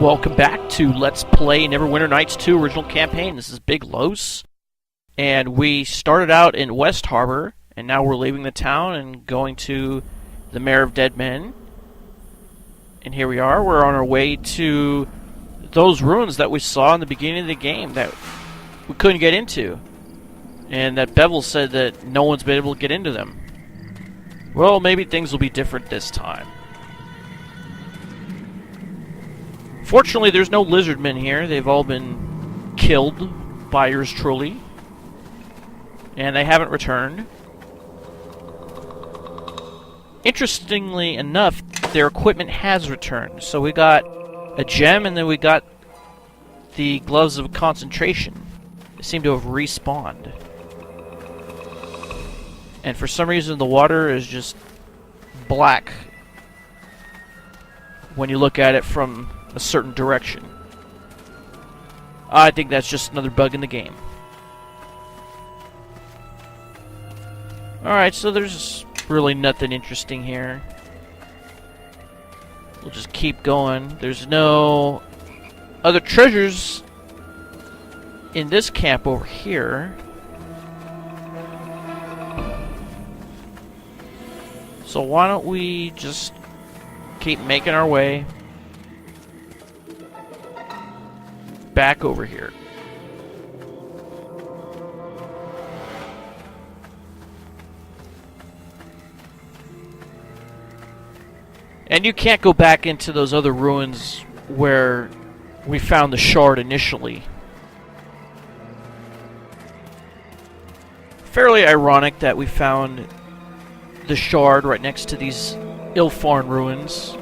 Welcome back to Let's Play Neverwinter Nights 2 Original Campaign. This is Big Los, and we started out in West Harbor, and now we're leaving the town and going to the Mare of Dead Men. And here we are, we're on our way to those ruins that we saw in the beginning of the game that we couldn't get into. And that Bevel said that no one's been able to get into them. Well, maybe things will be different this time. Fortunately, there's no lizardmen here. They've all been killed by yours truly. And they haven't returned. Interestingly enough, their equipment has returned. So we got a gem, and then we got the gloves of concentration. They seem to have respawned. And for some reason, the water is just black when you look at it from a certain direction. I think that's just another bug in the game. Alright, so there's really nothing interesting here. We'll just keep going. There's no other treasures in this camp over here. So why don't we just keep making our way back over here. And you can't go back into those other ruins where we found the shard initially. Fairly ironic that we found the shard right next to these Ilfarn ruins,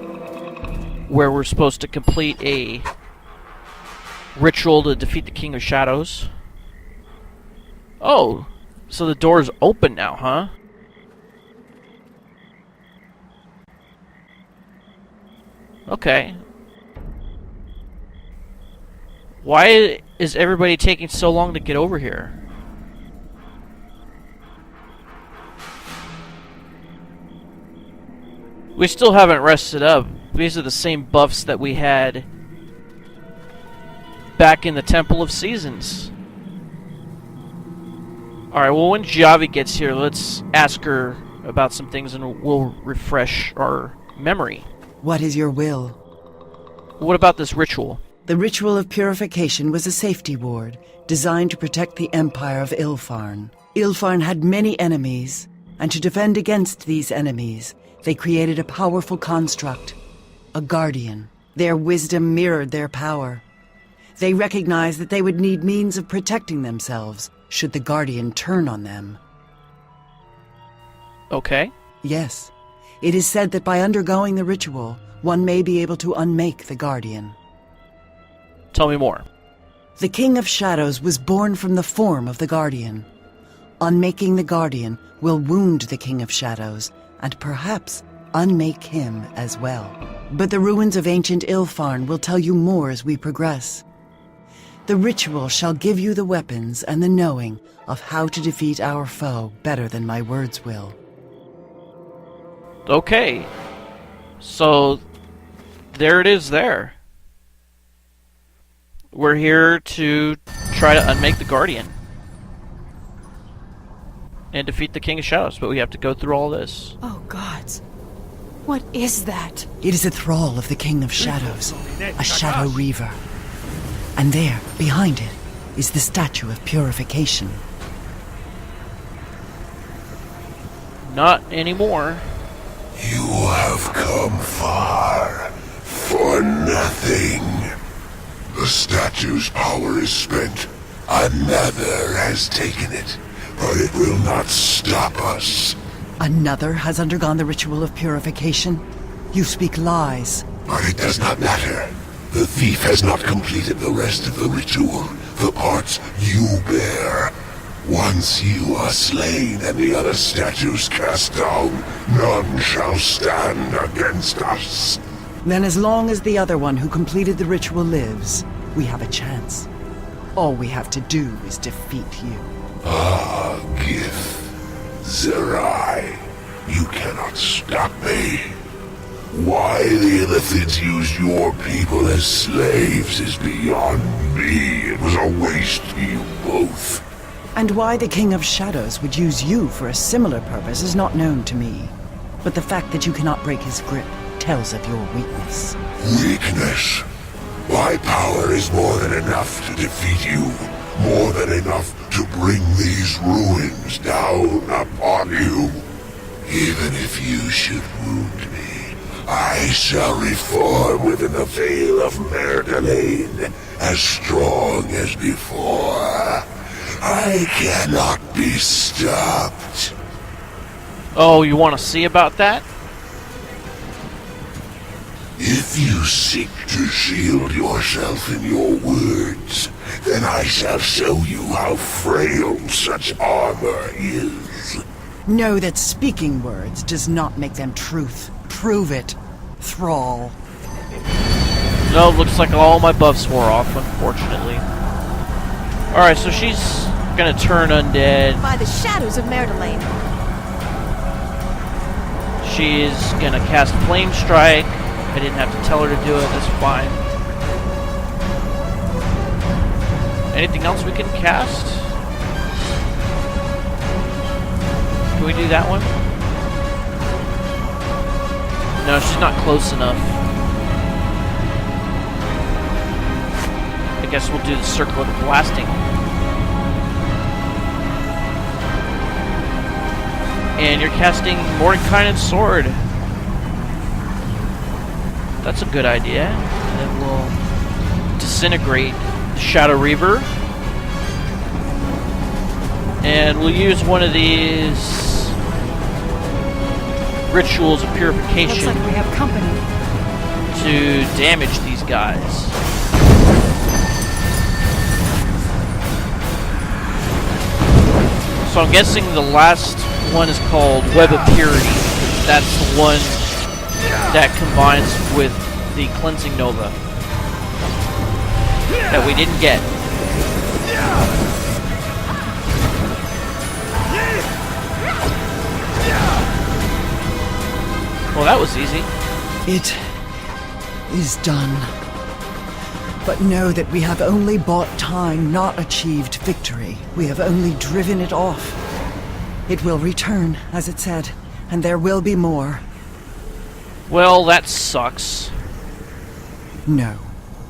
where we're supposed to complete a ritual to defeat the King of Shadows. Oh, so the door's open now, huh? Okay. Why is everybody taking so long to get over here? We still haven't rested up. These are the same buffs that we had back in the Temple of Seasons. Alright, well, when Zhjaeve gets here, let's ask her about some things and we'll refresh our memory. What is your will? What about this ritual? The ritual of purification was a safety ward designed to protect the empire of Ilfarn. Ilfarn had many enemies, and to defend against these enemies, they created a powerful construct, a guardian. Their wisdom mirrored their power. They recognized that they would need means of protecting themselves should the guardian turn on them. Okay. Yes. It is said that by undergoing the ritual, one may be able to unmake the guardian. Tell me more. The King of Shadows was born from the form of the guardian. Unmaking the guardian will wound the King of Shadows, and perhaps unmake him as well. But the ruins of ancient Ilfarn will tell you more as we progress. The ritual shall give you the weapons and the knowing of how to defeat our foe better than my words will. Okay. So, there it is there. We're here to try to unmake the Guardian. And defeat the King of Shadows, but we have to go through all this. Oh, gods. What is that? It is a thrall of the King of Shadows, a shadow reaver. And there, behind it, is the statue of purification. Not anymore. You have come far for nothing. The statue's power is spent. Another has taken it, but it will not stop us. Another has undergone the ritual of purification? You speak lies. But it does not matter. The thief has not completed the rest of the ritual, the parts you bear. Once you are slain and the other statues cast down, none shall stand against us. Then as long as the other one who completed the ritual lives, we have a chance. All we have to do is defeat you. Ah, Githyanki, you cannot stop me. Why the Illithids used your people as slaves is beyond me. It was a waste to you both. And why the King of Shadows would use you for a similar purpose is not known to me. But the fact that you cannot break his grip tells of your weakness. Weakness? My power is more than enough to defeat you. More than enough to bring these ruins down upon you. Even if you should wound me, I shall reform within the veil of Merdelain, as strong as before. I cannot be stopped. Oh, you want to see about that? If you seek to shield yourself in your words, then I shall show you how frail such armor is. Know that speaking words does not make them truth. Prove it, thrall. No, looks like all my buffs wore off, unfortunately. Alright, so she's gonna turn undead. By the shadows of Merdelain. She's gonna cast Flame Strike. I didn't have to tell her to do it, that's fine. Anything else we can cast? Can we do that one? No, she's not close enough. I guess we'll do the Circle of the Blasting. And you're casting Mordenkainen's Sword. That's a good idea. And then we'll disintegrate the Shadow Reaver. And we'll use one of these rituals of purification. Looks like we have company. To damage these guys. So I'm guessing the last one is called Web of Purity. That's the one that combines with the Cleansing Nova that we didn't get. Well, that was easy. It is done. But know that we have only bought time, not achieved victory. We have only driven it off. It will return, as it said, and there will be more. Well, that sucks. No,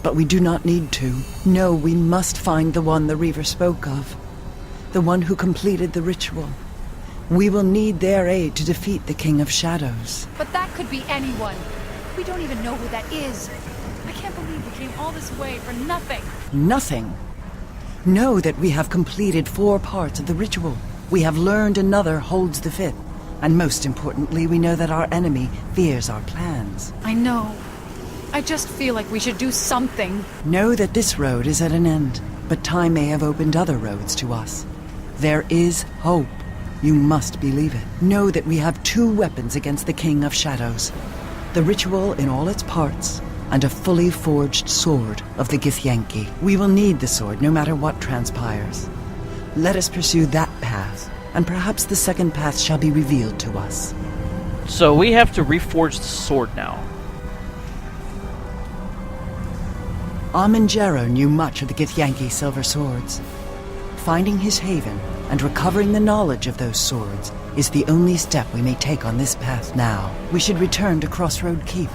but we do not need to. No, we must find the one the Reaver spoke of. The one who completed the ritual. We will need their aid to defeat the King of Shadows. But that could be anyone. We don't even know who that is. I can't believe we came all this way for nothing. Nothing. Know that we have completed 4 parts of the ritual. We have learned another holds the 5th. And most importantly, we know that our enemy fears our plans. I know. I just feel like we should do something. Know that this road is at an end, but time may have opened other roads to us. There is hope. You must believe it. Know that we have 2 weapons against the King of Shadows. The ritual in all its parts, and a fully forged sword of the Githyanki. We will need the sword no matter what transpires. Let us pursue that path, and perhaps the second path shall be revealed to us. So we have to reforge the sword now. Ammon Jerro knew much of the Githyanki Silver Swords. Finding his haven and recovering the knowledge of those swords is the only step we may take on this path now. We should return to Crossroad Keep,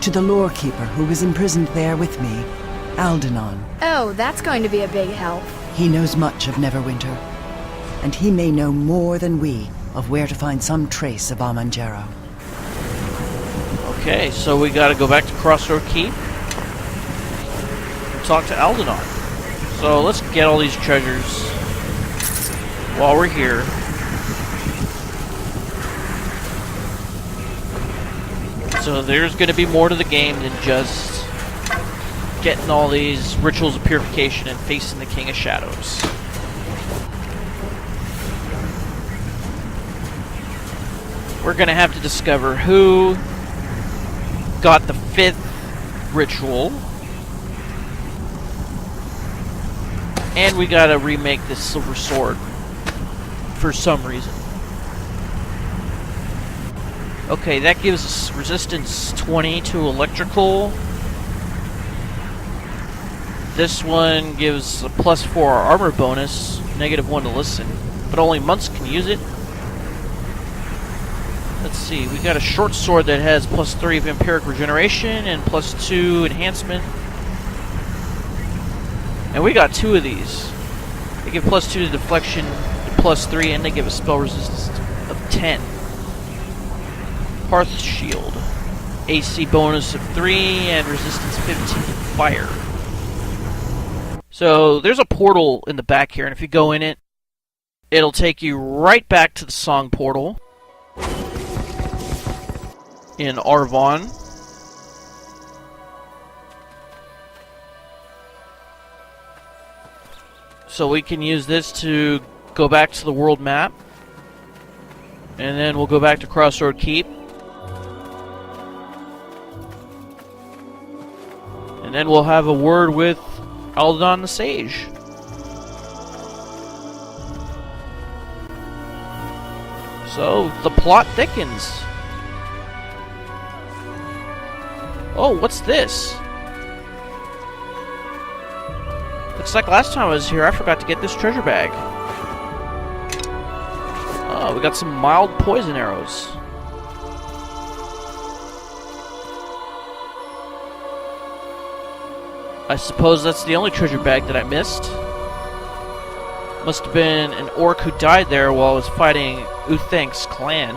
to the lore keeper who was imprisoned there with me, Aldanon. Oh, that's going to be a big help. He knows much of Neverwinter, and he may know more than we of where to find some trace of Ammon Jerro. Okay, so we gotta go back to Crossroad Keep and talk to Aldanon. So let's get all these treasures while we're here. So there's gonna be more to the game than just getting all these rituals of purification and facing the King of Shadows. We're gonna have to discover who got the 5th ritual, and we gotta remake this Silver Sword for some reason. Okay, that gives us resistance 20 to electrical. This one gives a +4 armor bonus, -1 to listen, but only monks can use it. Let's see, we got a short sword that has +3 of empiric regeneration and +2 enhancement. And we got 2 of these. They give +2 to deflection, +3, and they give a spell resistance of 10. Hearth Shield. AC bonus of 3 and resistance 15 to fire. So there's a portal in the back here, and if you go in it, it'll take you right back to the song portal in Arvon. So we can use this to go back to the world map, and then we'll go back to Crossroad Keep. And then we'll have a word with Aldanon the Sage. So, the plot thickens. Oh, what's this? Looks like last time I was here, I forgot to get this treasure bag. Oh, we got some mild poison arrows. I suppose that's the only treasure bag that I missed. Must have been an orc who died there while I was fighting Uthank's clan.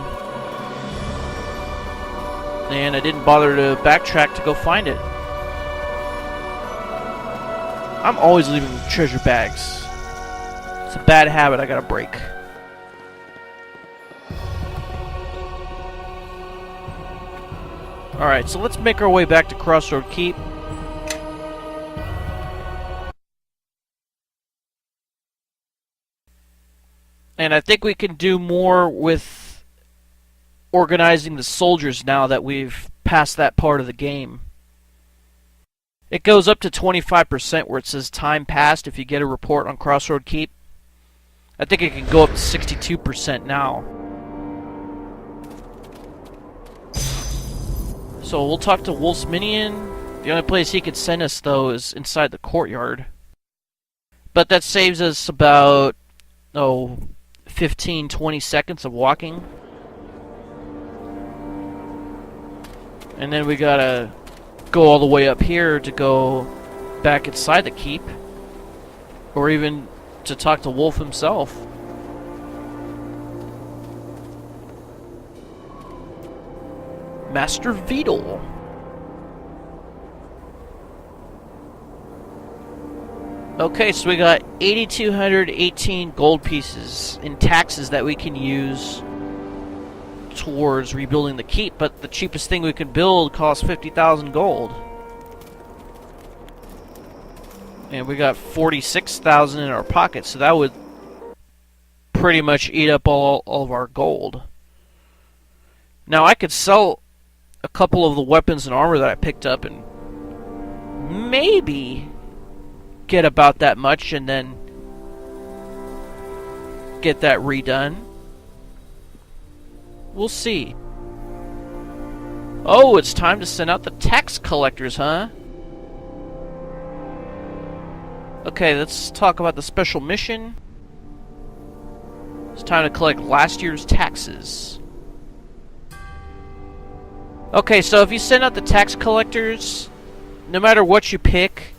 And I didn't bother to backtrack to go find it. I'm always leaving treasure bags. It's a bad habit I gotta break. Alright, so let's make our way back to Crossroad Keep. And I think we can do more with organizing the soldiers now that we've passed that part of the game. It goes up to 25% where it says time passed if you get a report on Crossroad Keep. I think it can go up to 62% now. So we'll talk to Wolf's Minion. The only place he could send us, though, is inside the courtyard. But that saves us about, 15-20 seconds of walking. And then we gotta go all the way up here to go back inside the keep. Or even to talk to Wolf himself. Master Vedal. Okay, so we got 8,218 gold pieces in taxes that we can use towards rebuilding the keep, but the cheapest thing we can build costs 50,000 gold. And we got 46,000 in our pocket, so that would pretty much eat up all of our gold. Now I could sell a couple of the weapons and armor that I picked up and maybe get about that much and then get that redone. We'll see. Oh, it's time to send out the tax collectors, huh? Okay, let's talk about the special mission. It's time to collect last year's taxes. Okay, so if you send out the tax collectors, no matter what you pick,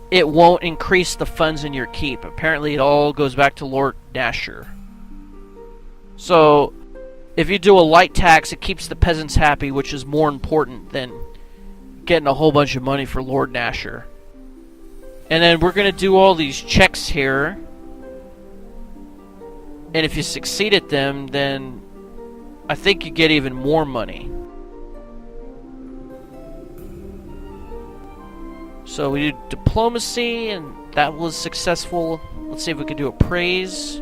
it won't increase the funds in your keep. Apparently it all goes back to Lord Nasher. So, if you do a light tax, it keeps the peasants happy, which is more important than getting a whole bunch of money for Lord Nasher. And then we're going to do all these checks here. And if you succeed at them, then I think you get even more money. So we do diplomacy, and that was successful. Let's see if we can do appraise.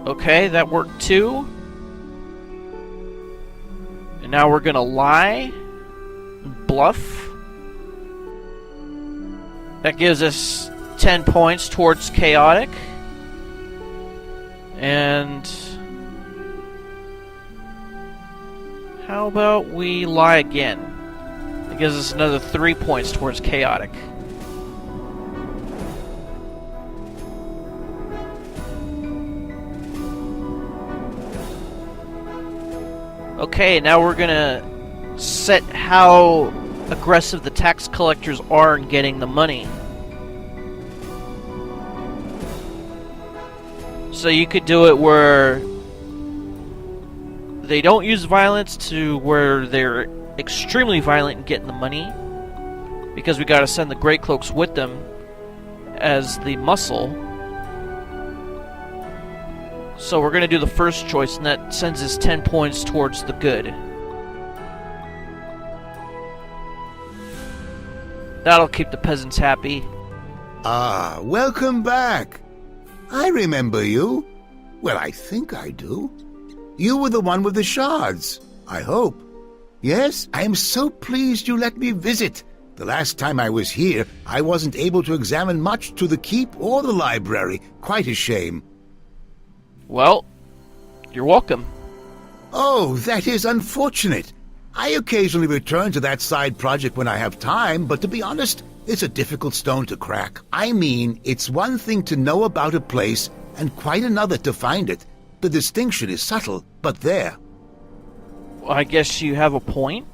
Okay, that worked too. And now we're gonna lie and bluff. That gives us 10 points towards chaotic. And how about we lie again? It gives us another 3 points towards chaotic. Okay, now we're gonna set how aggressive the tax collectors are in getting the money. So you could do it where they don't use violence to where they're extremely violent in getting the money, because we gotta send the Great Cloaks with them as the muscle. So we're gonna do the first choice, and that sends us 10 points towards the good. That'll keep the peasants happy. Ah, welcome back. I remember you. Well, I think I do. You were the one with the shards, I hope. Yes, I am so pleased you let me visit. The last time I was here, I wasn't able to examine much to the keep or the library. Quite a shame. Well, you're welcome. Oh, that is unfortunate. I occasionally return to that side project when I have time, but to be honest, it's a difficult stone to crack. I mean, it's one thing to know about a place, and quite another to find it. The distinction is subtle, but there. Well, I guess you have a point.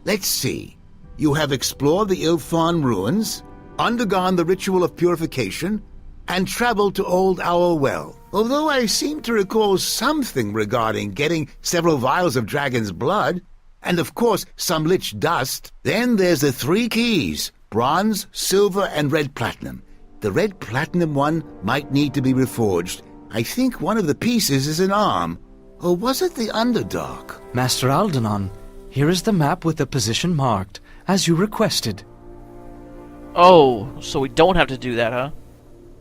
Let's see. You have explored the Ilfon ruins, undergone the ritual of purification, and traveled to Old Owl Well. Although I seem to recall something regarding getting several vials of dragon's blood, and of course some lich dust. Then there's the 3 keys: bronze, silver, and red platinum. The red platinum one might need to be reforged. I think one of the pieces is an arm. Or was it the Underdark? Master Aldanon, here is the map with the position marked, as you requested. Oh, so we don't have to do that, huh?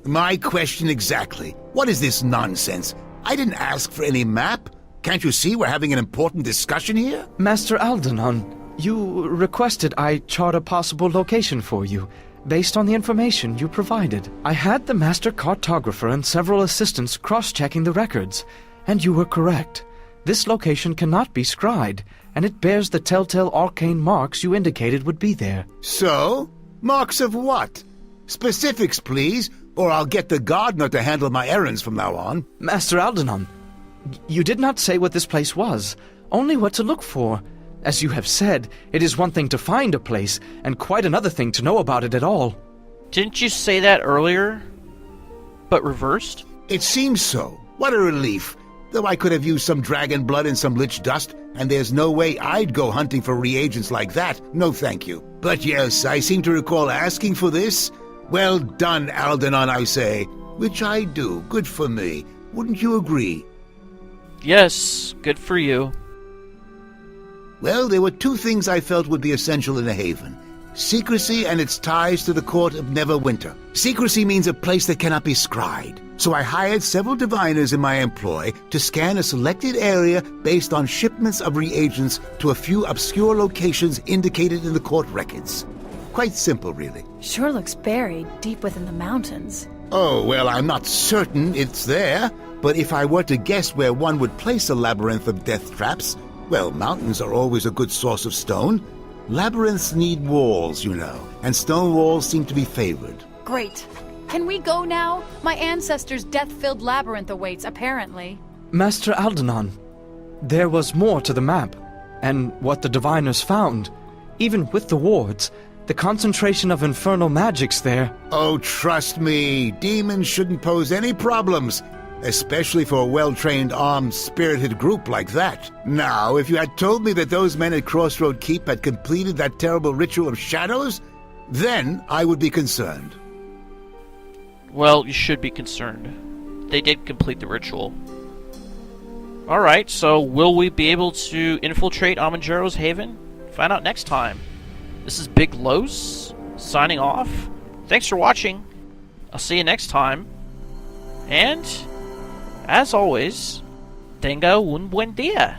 My question exactly. What is this nonsense? I didn't ask for any map. Can't you see we're having an important discussion here? Master Aldanon, you requested I chart a possible location for you, based on the information you provided. I had the master cartographer and several assistants cross-checking the records, and you were correct. This location cannot be scryed, and it bears the telltale arcane marks you indicated would be there. So? Marks of what? Specifics, please, or I'll get the gardener to handle my errands from now on. Master Aldanon, you did not say what this place was, only what to look for. As you have said, it is one thing to find a place, and quite another thing to know about it at all. Didn't you say that earlier, but reversed? It seems so. What a relief. Though I could have used some dragon blood and some lich dust, and there's no way I'd go hunting for reagents like that. No thank you. But yes, I seem to recall asking for this. Well done, Aldanon, I say. Which I do. Good for me. Wouldn't you agree? Yes, good for you. Well, there were 2 things I felt would be essential in a haven. Secrecy and its ties to the court of Neverwinter. Secrecy means a place that cannot be scryed. So I hired several diviners in my employ to scan a selected area based on shipments of reagents to a few obscure locations indicated in the court records. Quite simple, really. Sure looks buried deep within the mountains. Oh, well, I'm not certain it's there, but if I were to guess where one would place a labyrinth of death traps, well, mountains are always a good source of stone. Labyrinths need walls, you know, and stone walls seem to be favored. Great. Can we go now? My ancestors' death-filled labyrinth awaits, apparently. Master Aldanon, there was more to the map, and what the diviners found. Even with the wards, the concentration of infernal magics there. Oh, trust me, demons shouldn't pose any problems. Especially for a well-trained, armed, spirited group like that. Now, if you had told me that those men at Crossroad Keep had completed that terrible ritual of shadows, then I would be concerned. Well, you should be concerned. They did complete the ritual. Alright, so will we be able to infiltrate Ammon Jerro's haven? Find out next time. This is Big Los, signing off. Thanks for watching. I'll see you next time. And, as always, tenga un buen día.